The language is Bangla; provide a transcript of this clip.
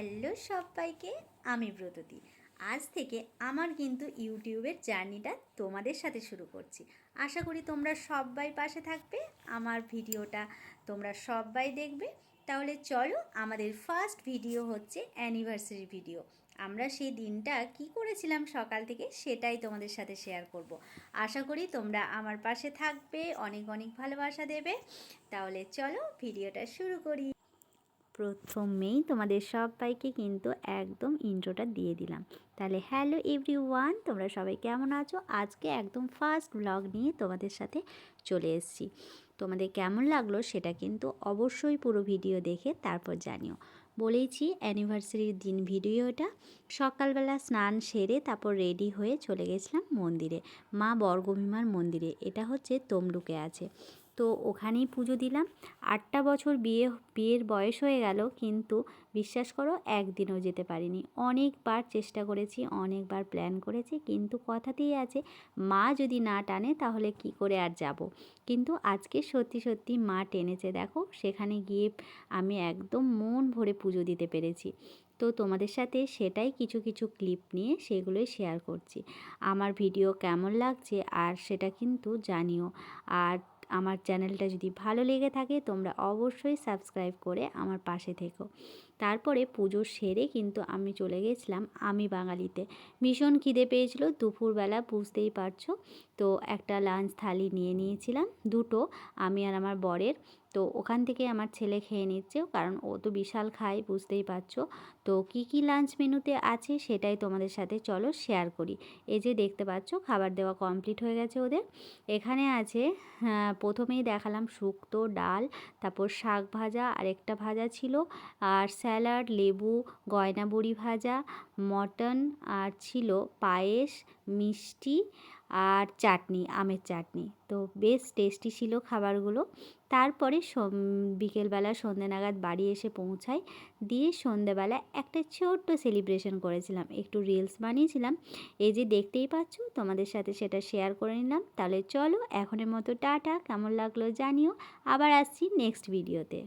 হ্যালো সবাইকে, আমি ব্রততী। আজ থেকে আমার কিন্তু ইউটিউবের জার্নিটা তোমাদের সাথে শুরু করছি। আশা করি তোমরা সবাই পাশে থাকবে, আমার ভিডিওটা তোমরা সবাই দেখবে। তাহলে চলো, আমাদের ফার্স্ট ভিডিও হচ্ছে অ্যানিভার্সারি ভিডিও। আমরা সেই দিনটা কি করেছিলাম সকাল থেকে সেটাই তোমাদের সাথে শেয়ার করব। আশা করি তোমরা আমার পাশে থাকবে, অনেক অনেক ভালোবাসা দেবে। তাহলে চলো ভিডিওটা শুরু করি। প্রথমেই তোমাদের সবাইকে কিন্তু একদম ইন্ট্রোটা দিয়ে দিলাম। তাহলে হ্যালো এভরিওয়ান, তোমরা সবাই কেমন আছো? আজকে একদম ফার্স্ট ব্লগ নিয়ে তোমাদের সাথে চলে এসেছি। তোমাদের কেমন লাগলো সেটা কিন্তু অবশ্যই পুরো ভিডিও দেখে তারপর জানিও। বলেইছি অ্যানিভার্সারির দিন ভিডিওটা। সকালবেলা স্নান সেরে তারপর রেডি হয়ে চলে গেছিলাম মন্দিরে, মা বর্গভীমার মন্দিরে। এটা হচ্ছে তমলুকে আছে, তো ওখানেই পুজো দিলাম। 8টা বছর বিয়ের বয়স হয়ে গেল, কিন্তু বিশ্বাস করো একদিনও যেতে পারিনি। অনেকবার চেষ্টা করেছি, অনেকবার প্ল্যান করেছি, কিন্তু কথাতেই আছে মা যদি না টানে তাহলে কি করে আর যাব। কিন্তু আজকে সত্যি সত্যি মা টেনেছে, দেখো সেখানে গিয়ে আমি একদম মন ভরে পুজো দিতে পেরেছি। তো তোমাদের সাথে সেটাই কিছু কিছু ক্লিপ নিয়ে সেগুলোই শেয়ার করছি। আমার ভিডিও কেমন লাগছে আর সেটা কিন্তু জানিও। আর আমার চ্যানেলটা যদি ভালো লেগে থাকে তোমরা অবশ্যই সাবস্ক্রাইব করে আমার পাশে থেকো। তারপরে পুজো সেরে কিন্তু আমি চলে গেছিলাম আমি বাঙালিতে। ভীষণ খিদে পেয়েছিল দুপুরবেলা, বুঝতেই পারছো। তো একটা লাঞ্চ থালি নিয়ে নিয়েছিলাম, দুটো, আমি আর আমার বরের। তো ওখান থেকে আমার ছেলে খেয়ে নিচ্ছে, কারণ ও তো বিশাল খায়, বুঝতেই পারছো। তো কি লাঞ্চ মেনুতে আছে সেটাই তোমাদের সাথে চলো শেয়ার করি। এই যে দেখতে পাচ্ছ খাবার দেওয়া কমপ্লিট হয়ে গেছে ওদের। এখানে আছে, প্রথমেই দেখালাম শুক্তো ডাল, তারপর শাক ভাজা, আরেকটা ভাজা ছিল, আর স্যালাড, লেবু, গয়না বড়ি ভাজা, মটন, আর ছিল পায়েস, মিষ্টি আর চাটনি, আমের চাটনি। তো বেশ টেস্টি ছিল খাবারগুলো। তারপরে বিকেলবেলা সন্ধ্যে নাগাদ বাড়ি এসে পৌঁছাই, দিয়ে সন্ধ্যেবেলা একটা ছোট্ট সেলিব্রেশন করেছিলাম, একটু রিলস বানিয়েছিলাম। এই যে দেখতেই পাচ্ছ, তোমাদের সাথে সেটা শেয়ার করে নিলাম। তাহলে চলো এখনের মতো টাটা, কেমন লাগলো জানিও। আবার আসছি নেক্সট ভিডিওতে।